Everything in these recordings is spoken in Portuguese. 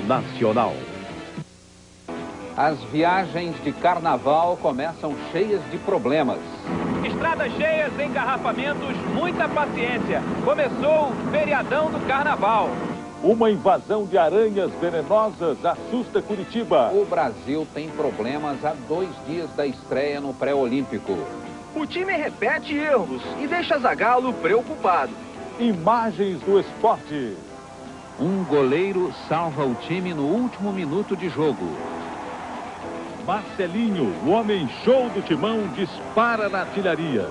Nacional. As viagens de carnaval começam cheias de problemas. Estradas cheias, engarrafamentos, muita paciência. Começou o feriadão do carnaval. Uma invasão de aranhas venenosas assusta Curitiba. O Brasil tem problemas há 2 dias da estreia no pré-olímpico. O time repete erros e deixa Zagallo preocupado. Imagens do esporte. Um goleiro salva o time no último minuto de jogo. Marcelinho, o homem show do timão, dispara na artilharia.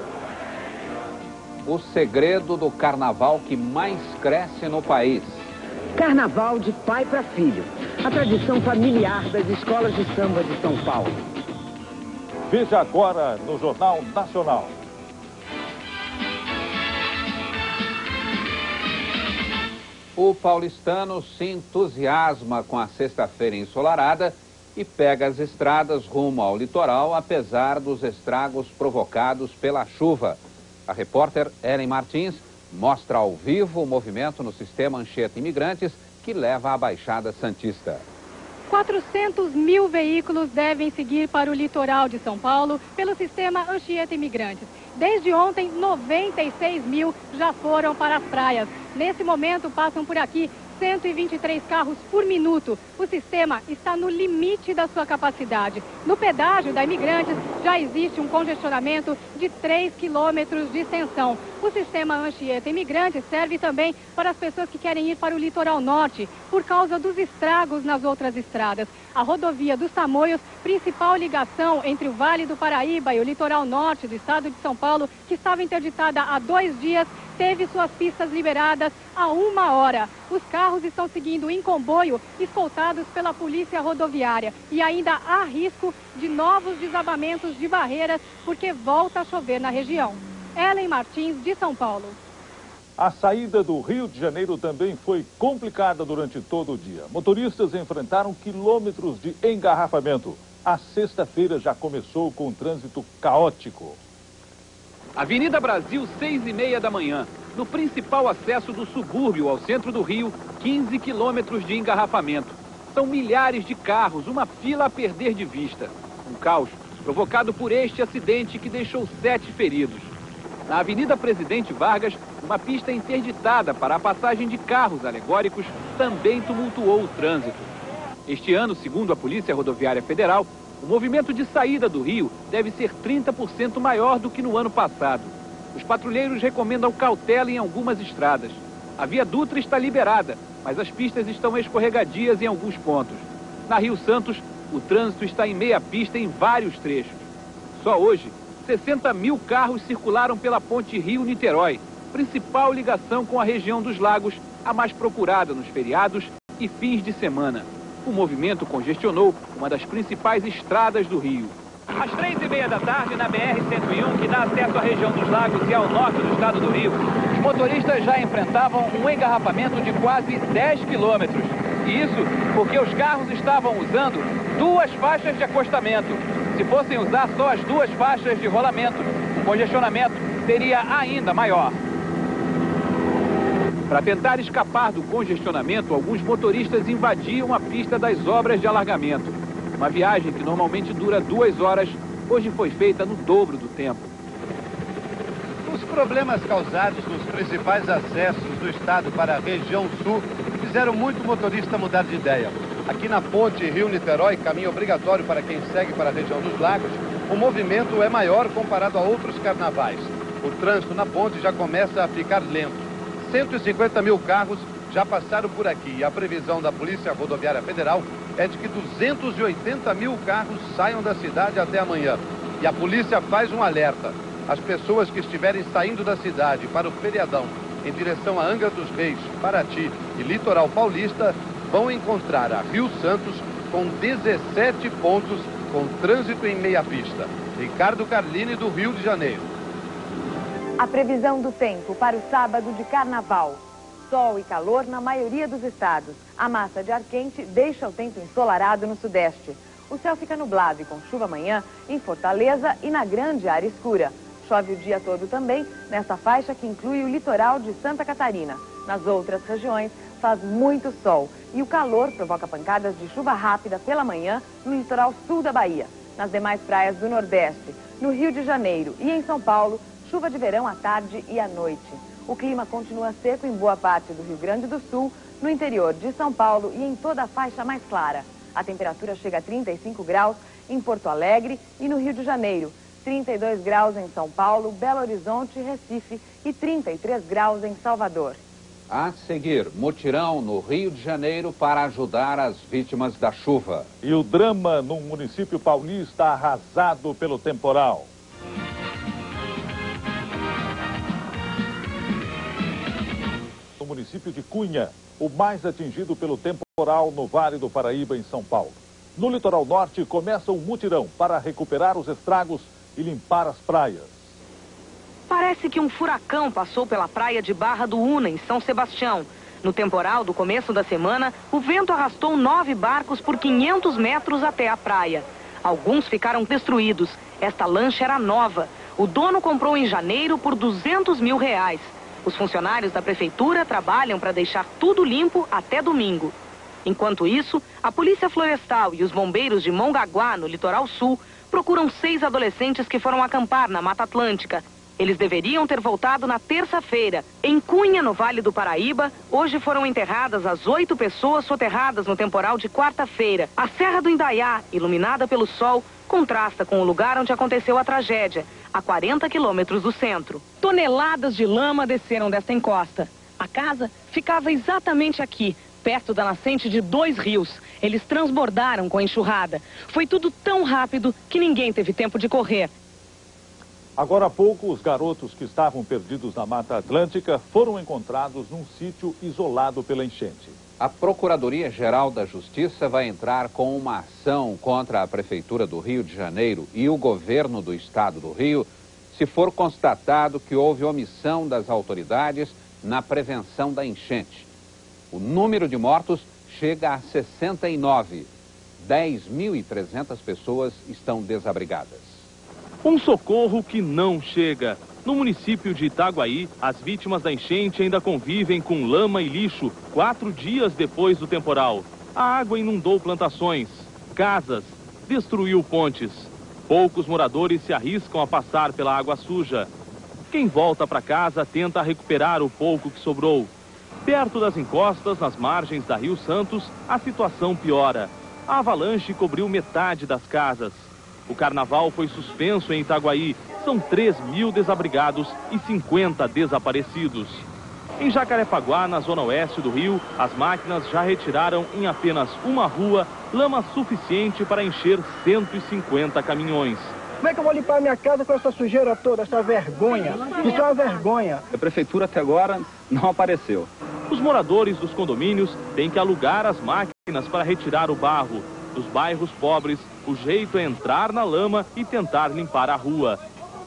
O segredo do carnaval que mais cresce no país. Carnaval de pai para filho. A tradição familiar das escolas de samba de São Paulo. Veja agora no Jornal Nacional. O paulistano se entusiasma com a sexta-feira ensolarada e pega as estradas rumo ao litoral, apesar dos estragos provocados pela chuva. A repórter Ellen Martins mostra ao vivo o movimento no sistema Anchieta Imigrantes que leva à Baixada Santista. 400 mil veículos devem seguir para o litoral de São Paulo pelo sistema Anchieta Imigrantes. Desde ontem, 96 mil já foram para as praias. Nesse momento, passam por aqui 123 carros por minuto. O sistema está no limite da sua capacidade. No pedágio da Imigrantes já existe um congestionamento de 3 quilômetros de extensão. O sistema Anchieta Imigrantes serve também para as pessoas que querem ir para o litoral norte por causa dos estragos nas outras estradas. A rodovia dos Tamoios, principal ligação entre o Vale do Paraíba e o litoral norte do estado de São Paulo, que estava interditada há 2 dias, teve suas pistas liberadas há 1 hora. Os carros estão seguindo em comboio, escoltados pela polícia rodoviária. E ainda há risco de novos desabamentos de barreiras, porque volta a chover na região. Ellen Martins, de São Paulo. A saída do Rio de Janeiro também foi complicada durante todo o dia. Motoristas enfrentaram quilômetros de engarrafamento. A sexta-feira já começou com um trânsito caótico. Avenida Brasil, 6h30 da manhã. No principal acesso do subúrbio ao centro do Rio, 15 quilômetros de engarrafamento. São milhares de carros, uma fila a perder de vista. Um caos provocado por este acidente que deixou 7 feridos. Na Avenida Presidente Vargas, uma pista interditada para a passagem de carros alegóricos também tumultuou o trânsito. Este ano, segundo a Polícia Rodoviária Federal, o movimento de saída do Rio deve ser 30% maior do que no ano passado. Os patrulheiros recomendam cautela em algumas estradas. A Via Dutra está liberada, mas as pistas estão escorregadias em alguns pontos. Na Rio Santos, o trânsito está em meia pista em vários trechos. Só hoje, 60 mil carros circularam pela ponte Rio-Niterói, principal ligação com a região dos lagos, a mais procurada nos feriados e fins de semana. O movimento congestionou uma das principais estradas do Rio. Às 3h30 da tarde, na BR-101, que dá acesso à região dos lagos e ao norte do estado do Rio, os motoristas já enfrentavam um engarrafamento de quase 10 quilômetros. E isso porque os carros estavam usando 2 faixas de acostamento. Se fossem usar só as 2 faixas de rolamento, o congestionamento seria ainda maior. Para tentar escapar do congestionamento, alguns motoristas invadiam a pista das obras de alargamento. Uma viagem que normalmente dura 2 horas, hoje foi feita no dobro do tempo. Os problemas causados nos principais acessos do estado para a região sul fizeram muito motorista mudar de ideia. Aqui na ponte Rio-Niterói, caminho obrigatório para quem segue para a região dos lagos, o movimento é maior comparado a outros carnavais. O trânsito na ponte já começa a ficar lento. 150 mil carros já passaram por aqui e a previsão da Polícia Rodoviária Federal é de que 280 mil carros saiam da cidade até amanhã. E a polícia faz um alerta. As pessoas que estiverem saindo da cidade para o feriadão em direção a Angra dos Reis, Paraty e Litoral Paulista vão encontrar a Rio Santos com 17 pontos com trânsito em meia pista. Ricardo Carlini, do Rio de Janeiro. A previsão do tempo para o sábado de carnaval. Sol e calor na maioria dos estados. A massa de ar quente deixa o tempo ensolarado no sudeste. O céu fica nublado e com chuva amanhã em Fortaleza e na grande área escura. Chove o dia todo também nessa faixa que inclui o litoral de Santa Catarina. Nas outras regiões, faz muito sol e o calor provoca pancadas de chuva rápida pela manhã no litoral sul da Bahia. Nas demais praias do Nordeste, no Rio de Janeiro e em São Paulo, chuva de verão à tarde e à noite. O clima continua seco em boa parte do Rio Grande do Sul, no interior de São Paulo e em toda a faixa mais clara. A temperatura chega a 35 graus em Porto Alegre e no Rio de Janeiro, 32 graus em São Paulo, Belo Horizonte e Recife e 33 graus em Salvador. A seguir, mutirão no Rio de Janeiro para ajudar as vítimas da chuva. E o drama no município paulista arrasado pelo temporal. No município de Cunha, o mais atingido pelo temporal no Vale do Paraíba, em São Paulo. No litoral norte, começa um mutirão para recuperar os estragos e limpar as praias. Parece que um furacão passou pela praia de Barra do Una, em São Sebastião. No temporal do começo da semana, o vento arrastou 9 barcos por 500 metros até a praia. Alguns ficaram destruídos. Esta lancha era nova. O dono comprou em janeiro por R$200 mil. Os funcionários da prefeitura trabalham para deixar tudo limpo até domingo. Enquanto isso, a Polícia Florestal e os bombeiros de Mongaguá, no litoral sul, procuram 6 adolescentes que foram acampar na Mata Atlântica. Eles deveriam ter voltado na terça-feira. Em Cunha, no Vale do Paraíba, hoje foram enterradas as 8 pessoas soterradas no temporal de quarta-feira. A Serra do Indaiá, iluminada pelo sol, contrasta com o lugar onde aconteceu a tragédia, a 40 quilômetros do centro. Toneladas de lama desceram desta encosta. A casa ficava exatamente aqui, perto da nascente de 2 rios. Eles transbordaram com a enxurrada. Foi tudo tão rápido que ninguém teve tempo de correr. Agora há pouco, os garotos que estavam perdidos na Mata Atlântica foram encontrados num sítio isolado pela enchente. A Procuradoria-Geral da Justiça vai entrar com uma ação contra a Prefeitura do Rio de Janeiro e o governo do Estado do Rio, se for constatado que houve omissão das autoridades na prevenção da enchente. O número de mortos chega a 69. 10.300 pessoas estão desabrigadas. Um socorro que não chega. No município de Itaguaí, as vítimas da enchente ainda convivem com lama e lixo 4 dias depois do temporal. A água inundou plantações, casas, destruiu pontes. Poucos moradores se arriscam a passar pela água suja. Quem volta para casa tenta recuperar o pouco que sobrou. Perto das encostas, nas margens da Rio Santos, a situação piora. A avalanche cobriu metade das casas. O carnaval foi suspenso em Itaguaí. São 3.000 desabrigados e 50 desaparecidos. Em Jacarepaguá, na zona oeste do Rio, as máquinas já retiraram em apenas uma rua lama suficiente para encher 150 caminhões. Como é que eu vou limpar minha casa com essa sujeira toda, essa vergonha? Isso é uma vergonha. A prefeitura até agora não apareceu. Os moradores dos condomínios têm que alugar as máquinas para retirar o barro. Nos bairros pobres, o jeito é entrar na lama e tentar limpar a rua.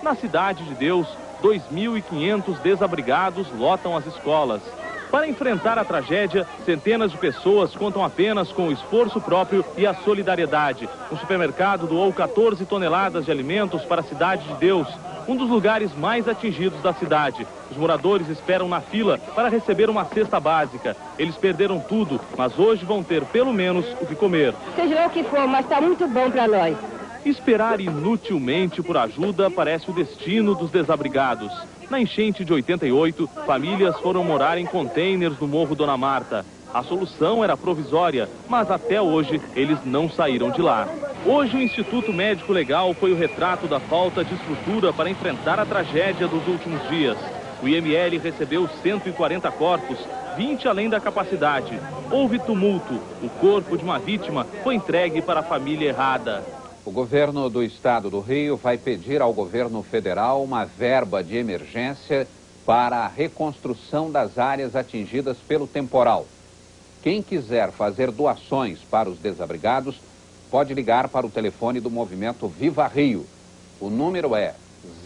Na Cidade de Deus, 2.500 desabrigados lotam as escolas. Para enfrentar a tragédia, centenas de pessoas contam apenas com o esforço próprio e a solidariedade. Um supermercado doou 14 toneladas de alimentos para a Cidade de Deus, um dos lugares mais atingidos da cidade. Os moradores esperam na fila para receber uma cesta básica. Eles perderam tudo, mas hoje vão ter pelo menos o que comer. Seja lá o que for, mas está muito bom para nós. Esperar inutilmente por ajuda parece o destino dos desabrigados. Na enchente de 88, famílias foram morar em containers no Morro Dona Marta. A solução era provisória, mas até hoje eles não saíram de lá. Hoje o Instituto Médico Legal foi o retrato da falta de estrutura para enfrentar a tragédia dos últimos dias. O IML recebeu 140 corpos, 20 além da capacidade. Houve tumulto. O corpo de uma vítima foi entregue para a família errada. O governo do Estado do Rio vai pedir ao governo federal uma verba de emergência para a reconstrução das áreas atingidas pelo temporal. Quem quiser fazer doações para os desabrigados pode ligar para o telefone do movimento Viva Rio. O número é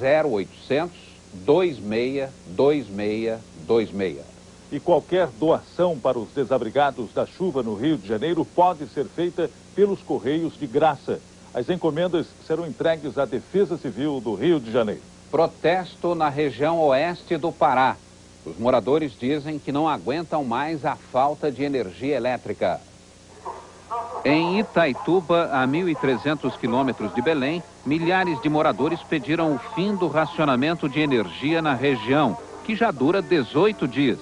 0800 26 2626. E qualquer doação para os desabrigados da chuva no Rio de Janeiro pode ser feita pelos Correios de graça. As encomendas serão entregues à Defesa Civil do Rio de Janeiro. Protesto na região oeste do Pará. Os moradores dizem que não aguentam mais a falta de energia elétrica. Em Itaituba, a 1.300 quilômetros de Belém, milhares de moradores pediram o fim do racionamento de energia na região, que já dura 18 dias.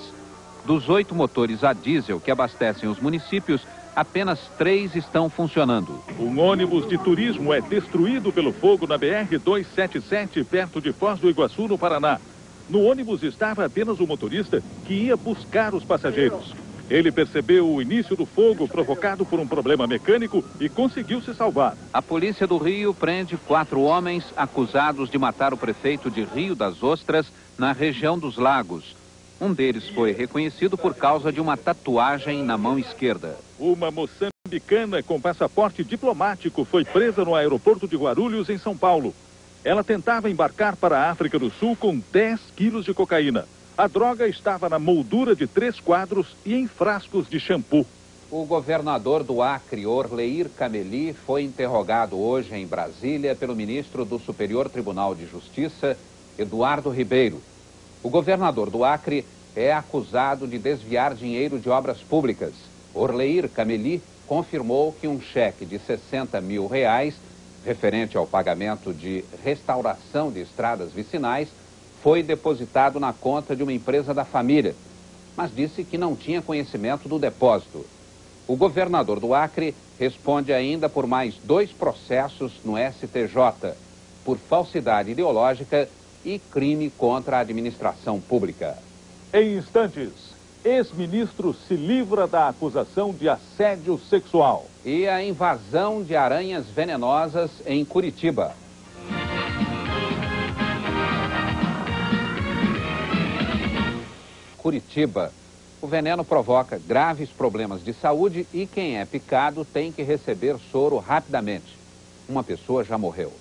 Dos 8 motores a diesel que abastecem os municípios, apenas 3 estão funcionando. Um ônibus de turismo é destruído pelo fogo na BR-277, perto de Foz do Iguaçu, no Paraná. No ônibus estava apenas o motorista que ia buscar os passageiros. Ele percebeu o início do fogo provocado por um problema mecânico e conseguiu se salvar. A polícia do Rio prende 4 homens acusados de matar o prefeito de Rio das Ostras, na região dos Lagos. Um deles foi reconhecido por causa de uma tatuagem na mão esquerda. Uma moçambicana com passaporte diplomático foi presa no aeroporto de Guarulhos, em São Paulo. Ela tentava embarcar para a África do Sul com 10 quilos de cocaína. A droga estava na moldura de 3 quadros e em frascos de shampoo. O governador do Acre, Orleir Cameli, foi interrogado hoje em Brasília pelo ministro do Superior Tribunal de Justiça, Eduardo Ribeiro. O governador do Acre é acusado de desviar dinheiro de obras públicas. Orleir Cameli confirmou que um cheque de R$60 mil, referente ao pagamento de restauração de estradas vicinais, foi depositado na conta de uma empresa da família, mas disse que não tinha conhecimento do depósito. O governador do Acre responde ainda por mais 2 processos no STJ, por falsidade ideológica e crime contra a administração pública. Em instantes, ex-ministro se livra da acusação de assédio sexual. E a invasão de aranhas venenosas em Curitiba. Curitiba. O veneno provoca graves problemas de saúde e quem é picado tem que receber soro rapidamente. Uma pessoa já morreu.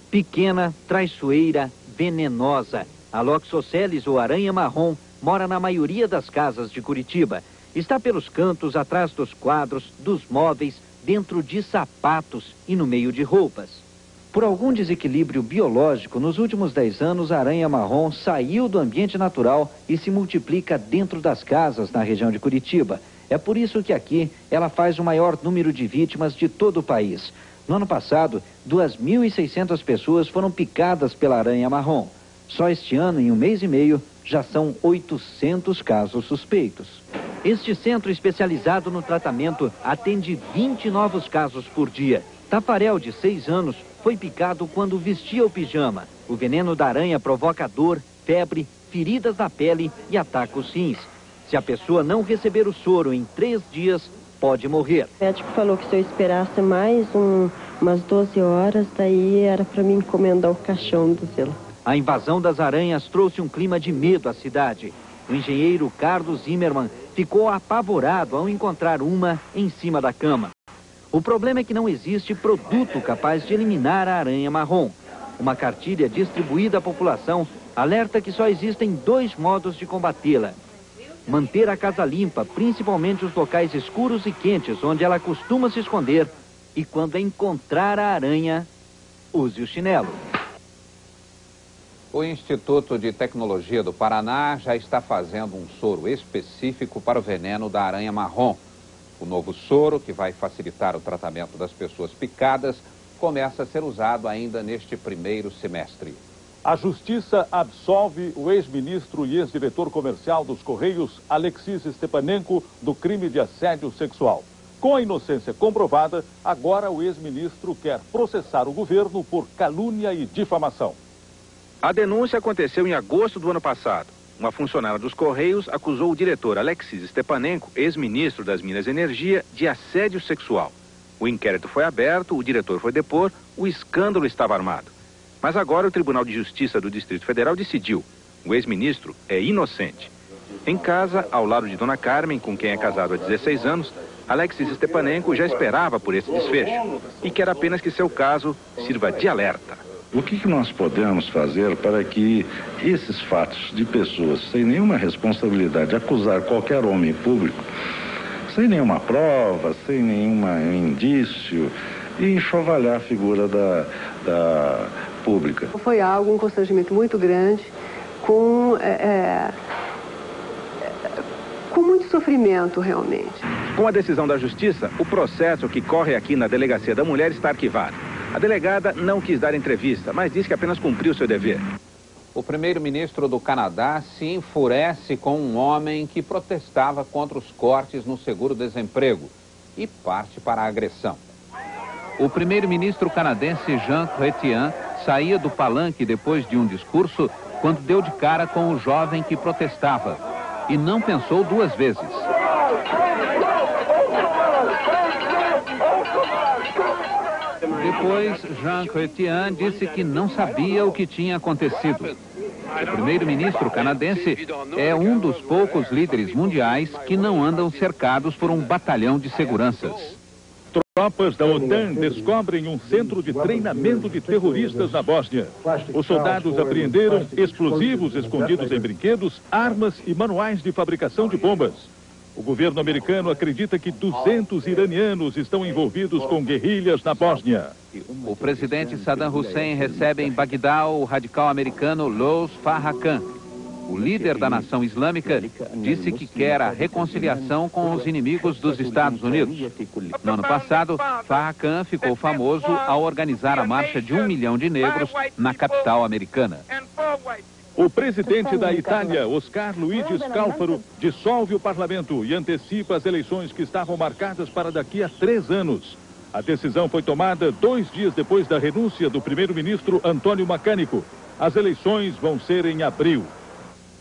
Pequena, traiçoeira, venenosa. A Loxosceles, ou aranha marrom, mora na maioria das casas de Curitiba. Está pelos cantos, atrás dos quadros, dos móveis, dentro de sapatos e no meio de roupas. Por algum desequilíbrio biológico, nos últimos 10 anos, a aranha marrom saiu do ambiente natural e se multiplica dentro das casas na região de Curitiba. É por isso que aqui ela faz o maior número de vítimas de todo o país. No ano passado, 2.600 pessoas foram picadas pela aranha marrom. Só este ano, em um mês e meio, já são 800 casos suspeitos. Este centro especializado no tratamento atende 20 novos casos por dia. Tafarel, de 6 anos, foi picado quando vestia o pijama. O veneno da aranha provoca dor, febre, feridas na pele e ataca os rins. Se a pessoa não receber o soro em 3 dias, pode morrer. O médico falou que se eu esperasse mais umas 12 horas, daí era para mim encomendar o caixão do zelo. A invasão das aranhas trouxe um clima de medo à cidade. O engenheiro Carlos Zimmermann ficou apavorado ao encontrar uma em cima da cama. O problema é que não existe produto capaz de eliminar a aranha marrom. Uma cartilha distribuída à população alerta que só existem 2 modos de combatê-la. Manter a casa limpa, principalmente os locais escuros e quentes, onde ela costuma se esconder. E quando encontrar a aranha, use o chinelo. O Instituto de Tecnologia do Paraná já está fazendo um soro específico para o veneno da aranha marrom. O novo soro, que vai facilitar o tratamento das pessoas picadas, começa a ser usado ainda neste primeiro semestre. A Justiça absolve o ex-ministro e ex-diretor comercial dos Correios, Alexis Stepanenko, do crime de assédio sexual. Com a inocência comprovada, agora o ex-ministro quer processar o governo por calúnia e difamação. A denúncia aconteceu em agosto do ano passado. Uma funcionária dos Correios acusou o diretor Alexis Stepanenko, ex-ministro das Minas e Energia, de assédio sexual. O inquérito foi aberto, o diretor foi depor, o escândalo estava armado. Mas agora o Tribunal de Justiça do Distrito Federal decidiu. O ex-ministro é inocente. Em casa, ao lado de Dona Carmen, com quem é casado há 16 anos, Alexis Stepanenko já esperava por esse desfecho e quer apenas que seu caso sirva de alerta. O que nós podemos fazer para que esses fatos de pessoas sem nenhuma responsabilidade acusar qualquer homem público, sem nenhuma prova, sem nenhum indício, e enxovalhar a figura da pública? Foi algo, um constrangimento muito grande, com sofrimento, realmente. Com a decisão da Justiça, o processo que corre aqui na Delegacia da Mulher está arquivado. A delegada não quis dar entrevista, mas disse que apenas cumpriu seu dever. O primeiro-ministro do Canadá se enfurece com um homem que protestava contra os cortes no seguro-desemprego e parte para a agressão. O primeiro-ministro canadense Jean Chrétien saía do palanque depois de um discurso quando deu de cara com o jovem que protestava e não pensou duas vezes. Depois, Jean Chrétien disse que não sabia o que tinha acontecido. O primeiro-ministro canadense é um dos poucos líderes mundiais que não andam cercados por um batalhão de seguranças. Tropas da OTAN descobrem um centro de treinamento de terroristas na Bósnia. Os soldados apreenderam explosivos escondidos em brinquedos, armas e manuais de fabricação de bombas. O governo americano acredita que 200 iranianos estão envolvidos com guerrilhas na Bósnia. O presidente Saddam Hussein recebe em Bagdá o radical americano Louis Farrakhan. O líder da nação islâmica disse que quer a reconciliação com os inimigos dos Estados Unidos. No ano passado, Farrakhan ficou famoso ao organizar a marcha de 1 milhão de negros na capital americana. O presidente da Itália, Oscar Luigi Scalfaro, dissolve o parlamento e antecipa as eleições que estavam marcadas para daqui a 3 anos. A decisão foi tomada 2 dias depois da renúncia do primeiro-ministro Antônio Macânico. As eleições vão ser em abril.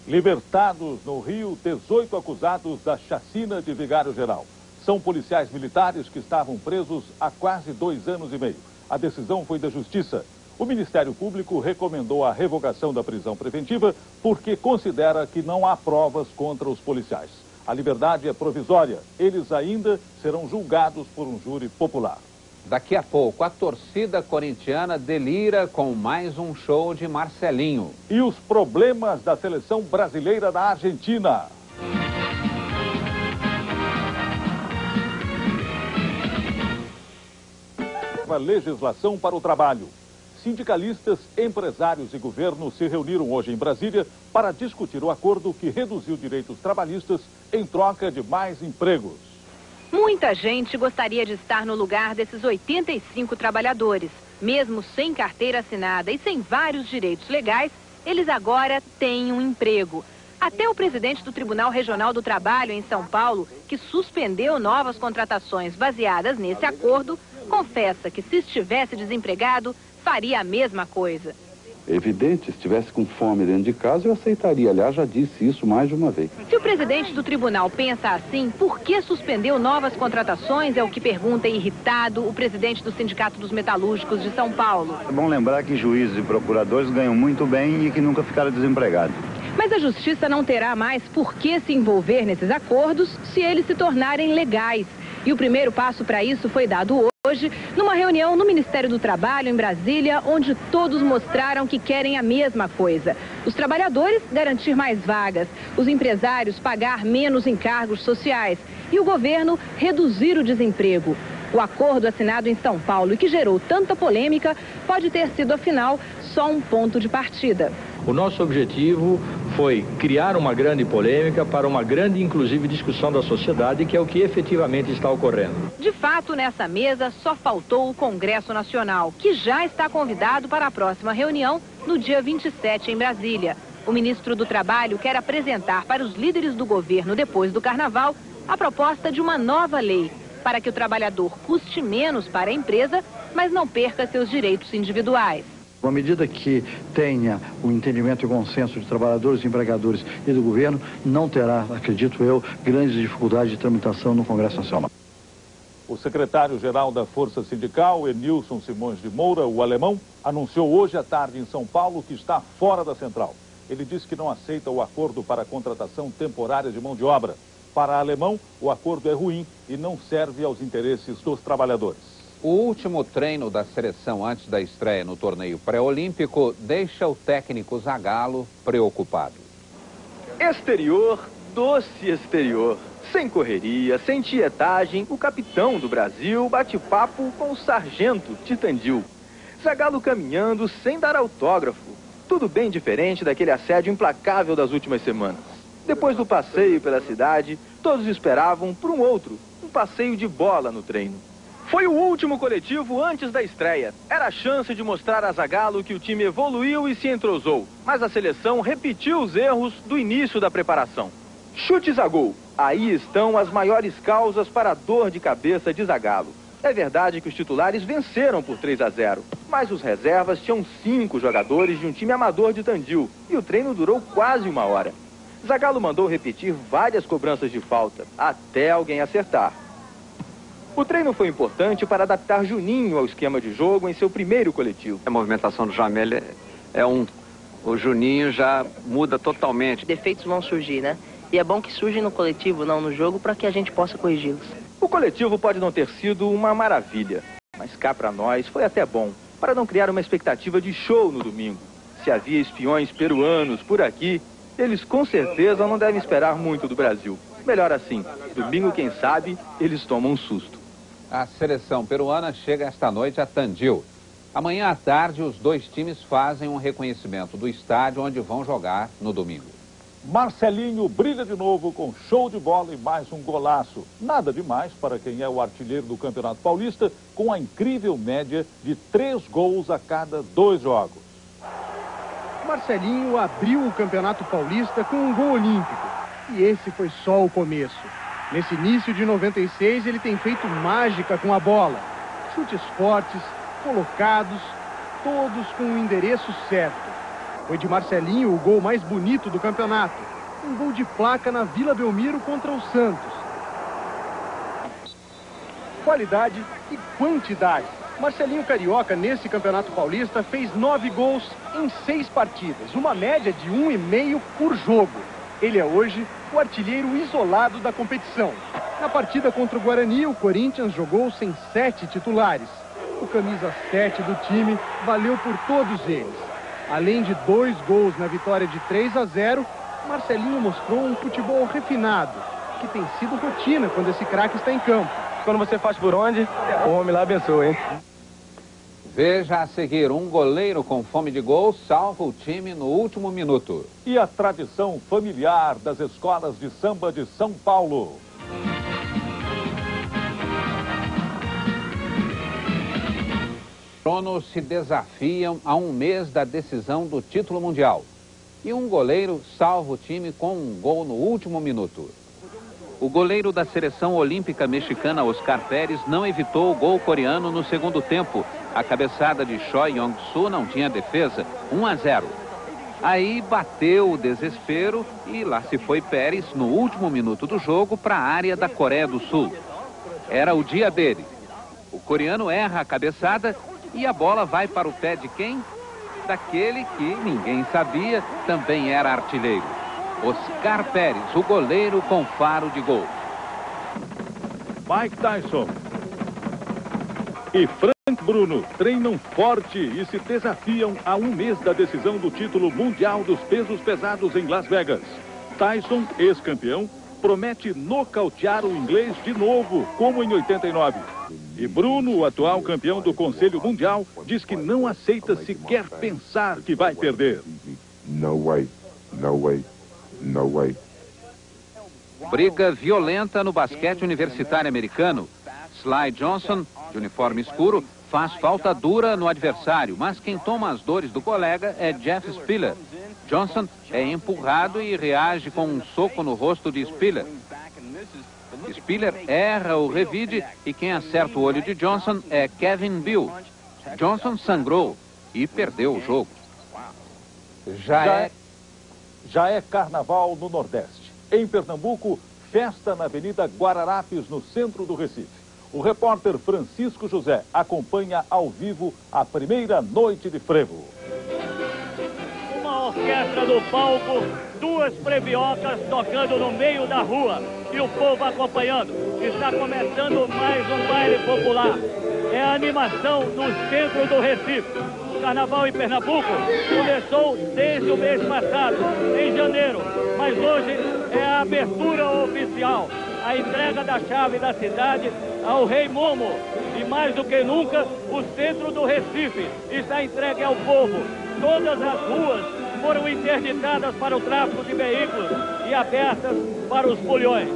Libertados no Rio, 18 acusados da chacina de Vigário Geral. São policiais militares que estavam presos há quase 2 anos e meio. A decisão foi da Justiça. O Ministério Público recomendou a revogação da prisão preventiva porque considera que não há provas contra os policiais. A liberdade é provisória. Eles ainda serão julgados por um júri popular. Daqui a pouco, a torcida corintiana delira com mais um show de Marcelinho. E os problemas da seleção brasileira na Argentina. A legislação para o trabalho. Sindicalistas, empresários e governo se reuniram hoje em Brasília para discutir o acordo que reduziu direitos trabalhistas em troca de mais empregos. Muita gente gostaria de estar no lugar desses 85 trabalhadores. Mesmo sem carteira assinada e sem vários direitos legais, eles agora têm um emprego. Até o presidente do Tribunal Regional do Trabalho em São Paulo, que suspendeu novas contratações baseadas nesse acordo, confessa que se estivesse desempregado, faria a mesma coisa. É evidente, se estivesse com fome dentro de casa, eu aceitaria. Aliás, já disse isso mais de uma vez. Se o presidente do tribunal pensa assim, por que suspendeu novas contratações? É o que pergunta irritado o presidente do Sindicato dos Metalúrgicos de São Paulo. É bom lembrar que juízes e procuradores ganham muito bem e que nunca ficaram desempregados. Mas a justiça não terá mais por que se envolver nesses acordos se eles se tornarem legais. E o primeiro passo para isso foi dado hoje, numa reunião no Ministério do Trabalho, em Brasília, onde todos mostraram que querem a mesma coisa. Os trabalhadores garantir mais vagas, os empresários pagar menos encargos sociais e o governo reduzir o desemprego. O acordo assinado em São Paulo e que gerou tanta polêmica pode ter sido, afinal, só um ponto de partida. O nosso objetivo foi criar uma grande polêmica para uma grande, inclusive, discussão da sociedade, que é o que efetivamente está ocorrendo. De fato, nessa mesa só faltou o Congresso Nacional, que já está convidado para a próxima reunião no dia 27 em Brasília. O ministro do Trabalho quer apresentar para os líderes do governo, depois do Carnaval, a proposta de uma nova lei, para que o trabalhador custe menos para a empresa, mas não perca seus direitos individuais. À medida que tenha o entendimento e consenso de trabalhadores, empregadores e do governo, não terá, acredito eu, grandes dificuldades de tramitação no Congresso Nacional. O secretário-geral da Força Sindical, Enilson Simões de Moura, o alemão, anunciou hoje à tarde em São Paulo que está fora da central. Ele disse que não aceita o acordo para a contratação temporária de mão de obra. Para alemão, o acordo é ruim e não serve aos interesses dos trabalhadores. O último treino da seleção antes da estreia no torneio pré-olímpico deixa o técnico Zagallo preocupado. Exterior, doce exterior. Sem correria, sem tietagem, o capitão do Brasil bate papo com o sargento Titandil. Zagallo caminhando sem dar autógrafo. Tudo bem diferente daquele assédio implacável das últimas semanas. Depois do passeio pela cidade, Todos esperavam por um outro, um passeio de bola no treino. Foi o último coletivo antes da estreia. Era a chance de mostrar a Zagallo que o time evoluiu e se entrosou. Mas a seleção repetiu os erros do início da preparação. Chutes a gol. Aí estão as maiores causas para a dor de cabeça de Zagallo. É verdade que os titulares venceram por 3-0, mas os reservas tinham 5 jogadores de um time amador de Tandil e o treino durou quase 1 hora. Zagallo mandou repetir várias cobranças de falta, até alguém acertar. O treino foi importante para adaptar Juninho ao esquema de jogo em seu primeiro coletivo. A movimentação do Jamel o Juninho já muda totalmente. Defeitos vão surgir, né? E é bom que surgem no coletivo, não no jogo, para que a gente possa corrigi-los. O coletivo pode não ter sido uma maravilha, mas cá para nós foi até bom, para não criar uma expectativa de show no domingo. Se havia espiões peruanos por aqui, eles com certeza não devem esperar muito do Brasil. Melhor assim, domingo, quem sabe, eles tomam um susto. A seleção peruana chega esta noite a Tandil. Amanhã à tarde, os 2 times fazem um reconhecimento do estádio onde vão jogar no domingo. Marcelinho brilha de novo com show de bola e mais um golaço. Nada demais para quem é o artilheiro do Campeonato Paulista, com a incrível média de 3 gols a cada 2 jogos. Marcelinho abriu o Campeonato Paulista com um gol olímpico. E esse foi só o começo. Nesse início de 96, ele tem feito mágica com a bola. Chutes fortes, colocados, todos com o endereço certo. Foi de Marcelinho o gol mais bonito do campeonato. Um gol de placa na Vila Belmiro contra o Santos. Qualidade e quantidade. Marcelinho Carioca, nesse Campeonato Paulista, fez 9 gols em 6 partidas. Uma média de 1,5 por jogo. Ele é hoje o artilheiro isolado da competição. Na partida contra o Guarani, o Corinthians jogou sem 7 titulares. O camisa 7 do time valeu por todos eles. Além de 2 gols na vitória de 3-0, Marcelinho mostrou um futebol refinado, que tem sido rotina quando esse craque está em campo. Quando você faz por onde, o homem lá abençoa, hein? Veja a seguir, um goleiro com fome de gol salva o time no último minuto. E a tradição familiar das escolas de samba de São Paulo. Tronos se desafiam a 1 mês da decisão do título mundial. E um goleiro salva o time com um gol no último minuto. O goleiro da seleção olímpica mexicana, Oscar Pérez, não evitou o gol coreano no segundo tempo. A cabeçada de Choi Yong-soo não tinha defesa, 1-0. Aí bateu o desespero e lá se foi Pérez no último minuto do jogo para a área da Coreia do Sul. Era o dia dele. O coreano erra a cabeçada e a bola vai para o pé de quem? Daquele que ninguém sabia também era artilheiro. Oscar Pérez, o goleiro com faro de gol. Mike Tyson e Frank Bruno treinam forte e se desafiam a 1 mês da decisão do título mundial dos pesos pesados em Las Vegas. Tyson, ex-campeão, promete nocautear o inglês de novo, como em 89. E Bruno, o atual campeão do Conselho Mundial, diz que não aceita sequer pensar que vai perder. No way, no way, no way. Briga violenta no basquete universitário americano. Sly Johnson, de uniforme escuro, faz falta dura no adversário, mas quem toma as dores do colega é Jeff Spiller. Johnson é empurrado e reage com um soco no rosto de Spiller. Spiller erra o revide e quem acerta o olho de Johnson é Kevin Bill. Johnson sangrou e perdeu o jogo. Já é carnaval no Nordeste. Em Pernambuco, festa na Avenida Guararapes, no centro do Recife. O repórter Francisco José acompanha ao vivo a primeira noite de frevo. Uma orquestra no palco, 2 prebiocas tocando no meio da rua e o povo acompanhando. Está começando mais um baile popular. É a animação no centro do Recife. O carnaval em Pernambuco começou desde o mês passado, em janeiro, mas hoje é a abertura oficial, a entrega da chave da cidade ao Rei Momo. E mais do que nunca, o centro do Recife está entregue ao povo. Todas as ruas foram interditadas para o tráfego de veículos e abertas para os foliões.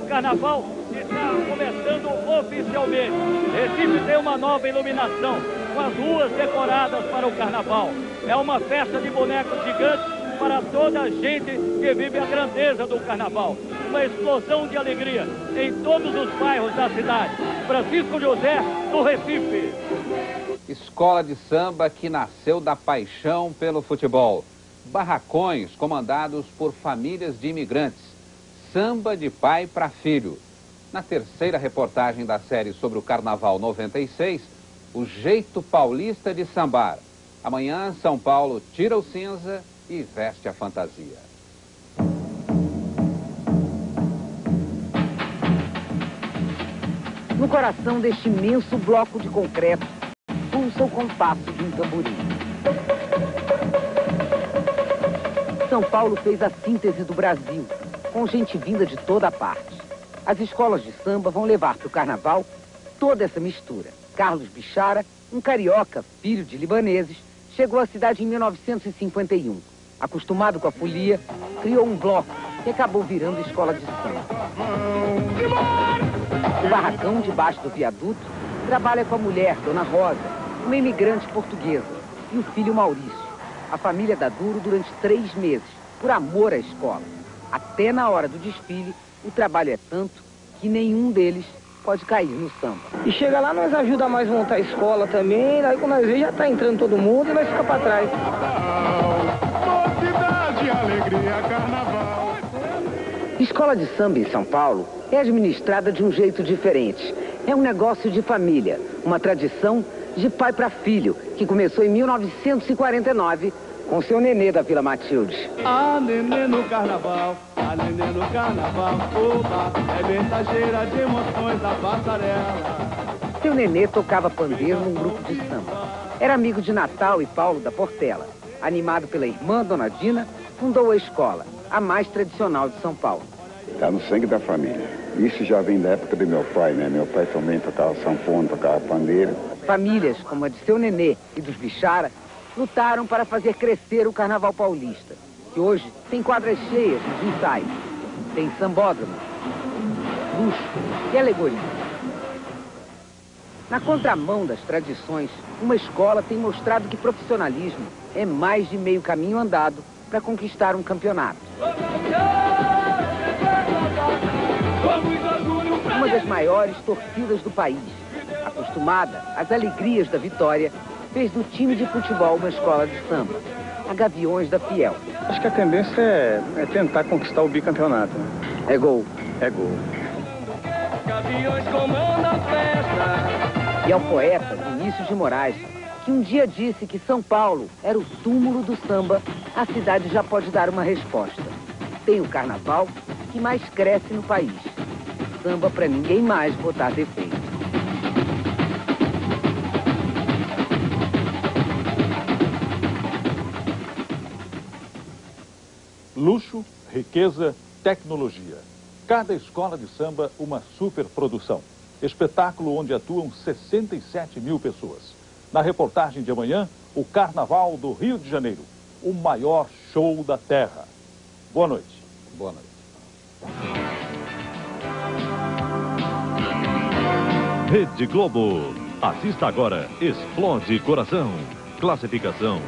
Carnaval está começando oficialmente. Recife tem uma nova iluminação, com as ruas decoradas para o Carnaval. É uma festa de bonecos gigantes para toda a gente que vive a grandeza do Carnaval. Uma explosão de alegria em todos os bairros da cidade. Francisco José, do Recife. Escola de samba que nasceu da paixão pelo futebol. Barracões comandados por famílias de imigrantes. Samba de pai para filho. Na terceira reportagem da série sobre o Carnaval 96, o jeito paulista de sambar. Amanhã, São Paulo tira o cinza e veste a fantasia. No coração deste imenso bloco de concreto, pulsa o compasso de um tamborim. São Paulo fez a síntese do Brasil, com gente vinda de toda parte. As escolas de samba vão levar para o Carnaval toda essa mistura. Carlos Bichara, um carioca, filho de libaneses, chegou à cidade em 1951. Acostumado com a folia, criou um bloco que acabou virando escola de samba. O barracão debaixo do viaduto trabalha com a mulher, Dona Rosa, uma imigrante portuguesa, e o filho Maurício. A família dá duro durante 3 meses, por amor à escola. Até na hora do desfile, o trabalho é tanto que nenhum deles pode cair no samba. E chega lá, nós ajuda mais a montar a escola também, aí quando nós vemos já tá entrando todo mundo e nós fica para trás. Mocidade, alegria, carnaval. Escola de samba em São Paulo é administrada de um jeito diferente. É um negócio de família, uma tradição de pai para filho, que começou em 1949 com seu nenê da Vila Matilde. A nenê no carnaval, a nenê no carnaval, oba, é mensageira de emoções da passarela. Seu nenê tocava pandeiro num grupo de samba. Era amigo de Natal e Paulo da Portela. Animado pela irmã, Dona Dina, fundou a escola, a mais tradicional de São Paulo. Está no sangue da família. Isso já vem da época do meu pai, né? Meu pai também tocava sanfona, tocava pandeiro. Famílias como a de seu nenê e dos Bichara lutaram para fazer crescer o Carnaval paulista, que hoje tem quadras cheias nos ensaios, tem sambódromo, luxo e alegoria. Na contramão das tradições, uma escola tem mostrado que profissionalismo é mais de meio caminho andado para conquistar um campeonato. Uma das maiores torcidas do país, acostumada às alegrias da vitória, fez do time de futebol uma escola de samba, a Gaviões da Fiel. Acho que a tendência é tentar conquistar o bicampeonato. É gol. É gol. Gaviões comandam a festa. E ao poeta Vinícius de Moraes, que um dia disse que São Paulo era o túmulo do samba, a cidade já pode dar uma resposta. Tem o carnaval que mais cresce no país. O samba para ninguém mais botar defeito. Luxo, riqueza, tecnologia. Cada escola de samba, uma superprodução. Espetáculo onde atuam 67 mil pessoas. Na reportagem de amanhã, o Carnaval do Rio de Janeiro. O maior show da terra. Boa noite. Boa noite. Rede Globo. Assista agora. Explode Coração. Classificação